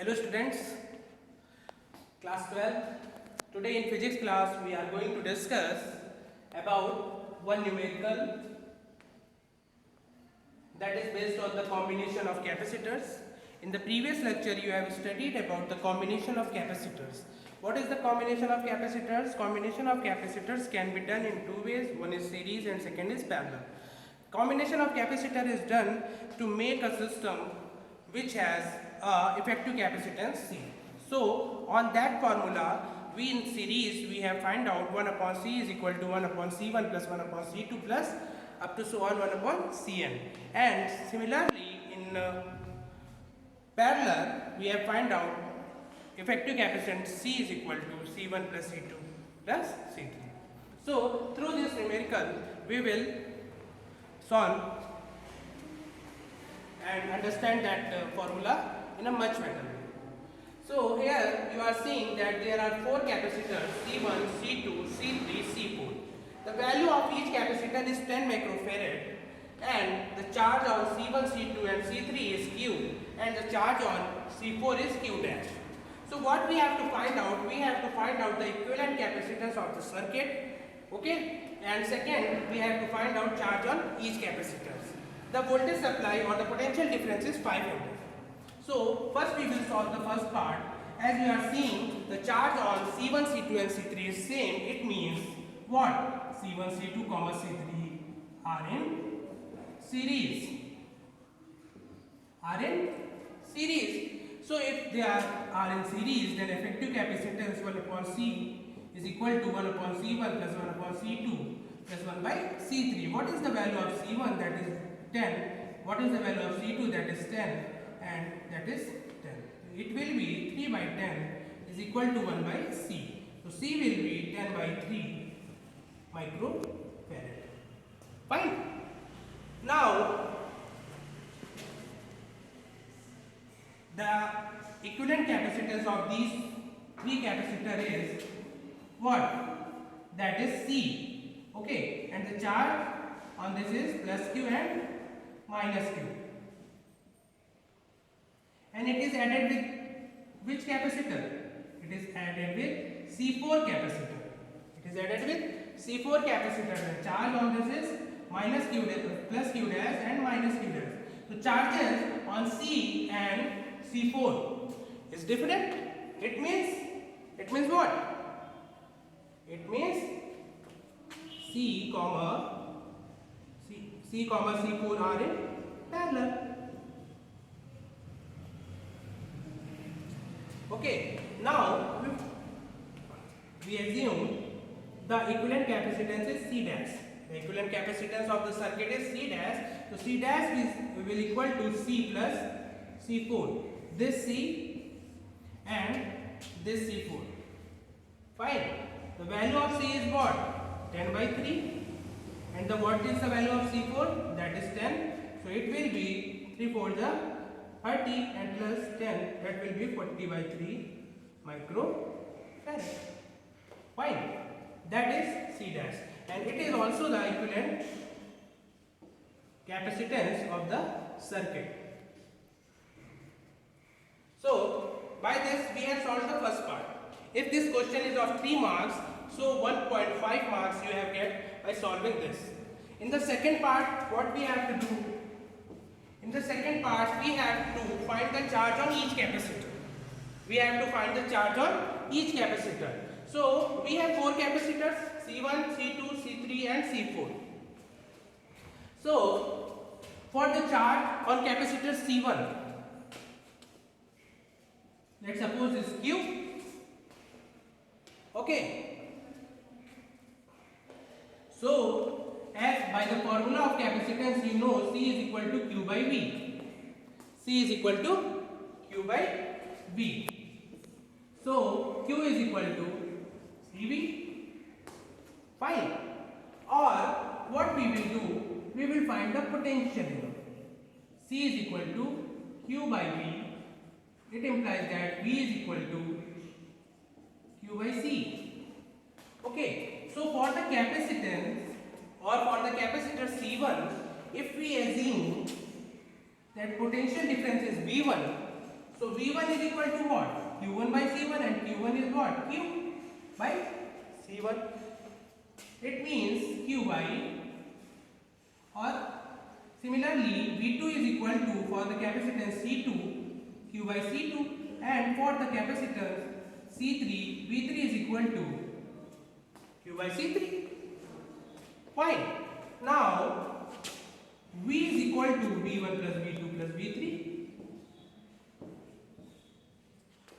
Hello students, class 12. Today in physics class we are going to discuss about one numerical that is based on the combination of capacitors. In the previous lecture you have studied about the combination of capacitors. What is the combination of capacitors? Combination of capacitors can be done in two ways. One is series and second is parallel. Combination of capacitor is done to make a system which has effective capacitance C. So on that formula, we in series we have find out 1 upon C is equal to 1 upon C1 plus 1 upon C2 plus up to so on 1 upon Cn. And similarly in parallel we have find out effective capacitance C is equal to C1 plus C2 plus C3. So through this numerical we will solve and understand that formula in a much better way. So here you are seeing that there are four capacitors C1, C2, C3, C4. The value of each capacitor is 10 microfarad and the charge on C1, C2 and C3 is Q and the charge on C4 is Q dash. So what we have to find out? We have to find out the equivalent capacitance of the circuit, okay? And second, we have to find out charge on each capacitor. The voltage supply or the potential difference is 5 volts. So first we will solve the first part. As you are seeing, the charge on C1, C2 and C3 is same. It means what? C1, C2, C3 are in series. So if they are in series, then effective capacitance 1 upon C is equal to 1 upon C1 plus 1 upon C2 plus 1 by C3. What is the value of C1? That is 10. What is the value of C2? That is 10 and that is 10. It will be 3 by 10 is equal to 1 by C. So C will be 10 by 3 microfarad. Fine. Now the equivalent capacitance of these three capacitors is what? That is C. Okay, and the charge on this is plus Q and minus Q. And it is added with which capacitor? It is added with C4 capacitor. It is added with C4 capacitor. The charge on this is minus Q dash, plus Q dash and minus Q dash. So charges on C and C4 is different. It means what? It means C, C4 are in parallel. Okay, now we assume the equivalent capacitance is C dash. The equivalent capacitance of the circuit is C dash. So C dash will equal to C plus C4. This C and this C4. Fine. The value of C is what? 10 by 3. And what is the value of C4? That is 10. So it will be 3 for the 30 and plus 10. That will be 40 by 3 microfarad. Fine. That is C dash. And it is also the equivalent capacitance of the circuit. So by this we have solved the first part. If this question is of 3 marks, so 1.5 marks you have get by solving this. In the second part, what we have to do? In the second part, we have to find the charge on each capacitor. We have to find the charge on each capacitor. So we have 4 capacitors, C1, C2, C3 and C4. So for the charge on capacitor C1, let's suppose this Q. Okay. So as by the formula of capacitance you know C is equal to Q by V. C is equal to Q by V. So Q is equal to CV. Fine. Or what we will do? We will find the potential here. C is equal to Q by V. It implies that V is equal to Q by C. Okay. So for the capacitance or for the capacitor C1, if we assume that potential difference is V1, So V1 is equal to what? Q1 by C1, and Q1 is what? Q by C1. It means Q by, or similarly V2 is equal to, for the capacitance C2, Q by C2, and for the capacitance C3, V3 is equal to Q by C3. Fine. Now V is equal to V1 plus V2 plus V3.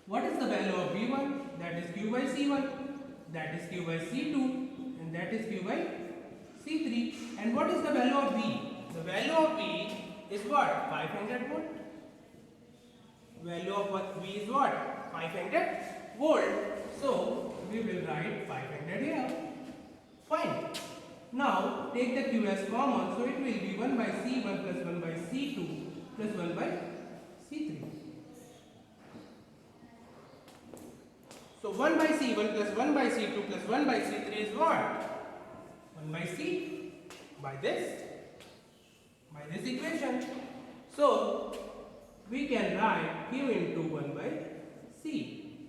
What is the value of V1? That is Q by C1, that is Q by C2, and that is Q by C3. And what is the value of V? The value of V is what? 500 volt. Value of what V is what? 500 volt. So we will write 500 here. Fine. Now take the Q as common, so it will be 1 by C1 plus 1 by C2 plus 1 by C3. So 1 by C1 plus 1 by C2 plus 1 by C3 is what? 1 by C by this equation. So we can write Q into 1 by C.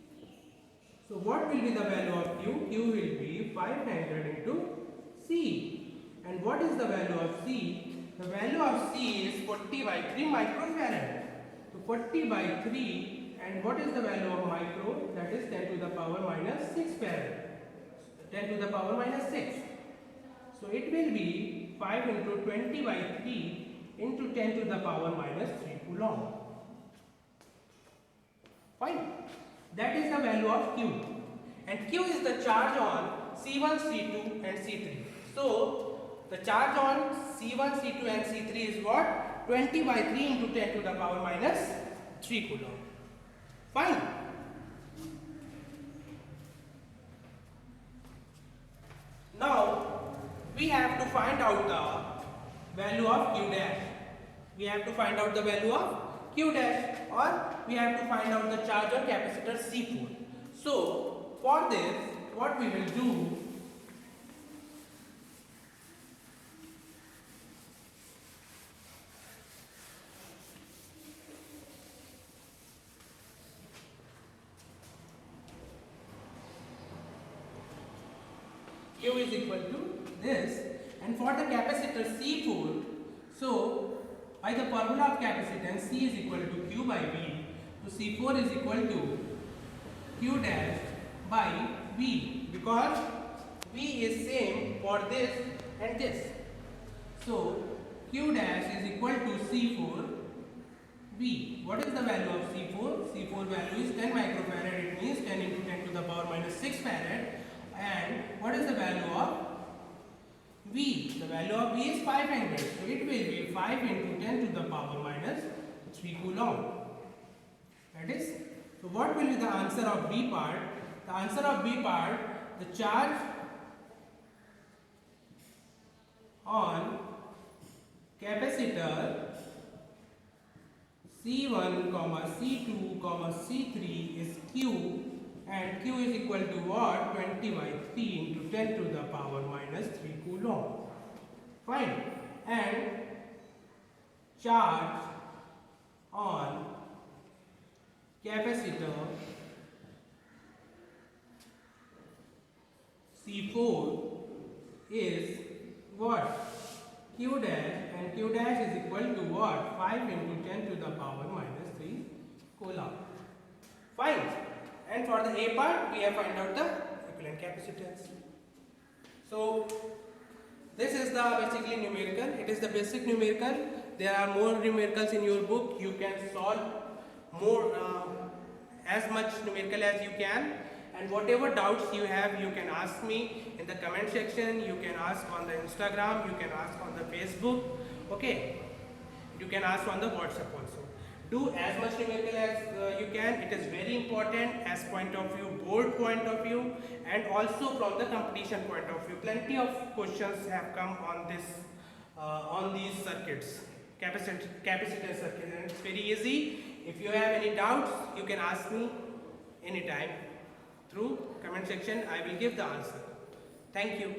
So what will be the value of Q? Q will be 500 into C. And what is the value of C? The value of C is 40 by 3 microfarad. So 40 by 3, and what is the value of micro? That is 10 to the power minus 6 farad. 10 to the power minus 6. So it will be 5 into 20 by 3 into 10 to the power minus 3 coulomb. Fine. That is the value of Q. And Q is the charge on C1, C2 and C3. So the charge on C1, C2 and C3 is what? 20 by 3 into 10 to the power minus 3 coulomb. Fine. Now we have to find out the value of Q dash. We have to find out the value of Q dash, or we have to find out the charge on capacitor C4. So for this, what we will do, Q is equal to this, and for the capacitor C4, so by the formula of capacitance, C is equal to Q by V, so C4 is equal to Q dash by V, because V is same for this and this. So Q dash is equal to C4 V. What is the value of C4? C4 value is 10 microfarad, it means 10 into 10 to the power minus 6 farad. And what is the value of V? The value of V is 500. So it will be 5 into 10 to the power minus 3 coulomb. That is, so what will be the answer of B part? The answer of B part, the charge on capacitor C1, C2, C3 is Q, and Q is equal to what? 20 by 3 into 10 to the power minus 3 coulomb. Fine. And charge on capacitor C4 is what? Q dash, and Q dash is equal to what? 5 into 10 to the power minus 3 coulomb. Fine. And for the A part, we have find out the equivalent capacitance. So this is the basically numerical. It is the basic numerical. There are more numericals in your book. You can solve more as much numerical as you can. And whatever doubts you have, you can ask me in the comment section. You can ask on the Instagram. You can ask on the Facebook. Okay. You can ask on the WhatsApp also. Do as much numerical as you can. It is very important as point of view, board point of view, and also from the competition point of view. Plenty of questions have come on this, on these circuits, capacitor circuits, and it's very easy. If you have any doubts, you can ask me anytime through comment section. I will give the answer. Thank you.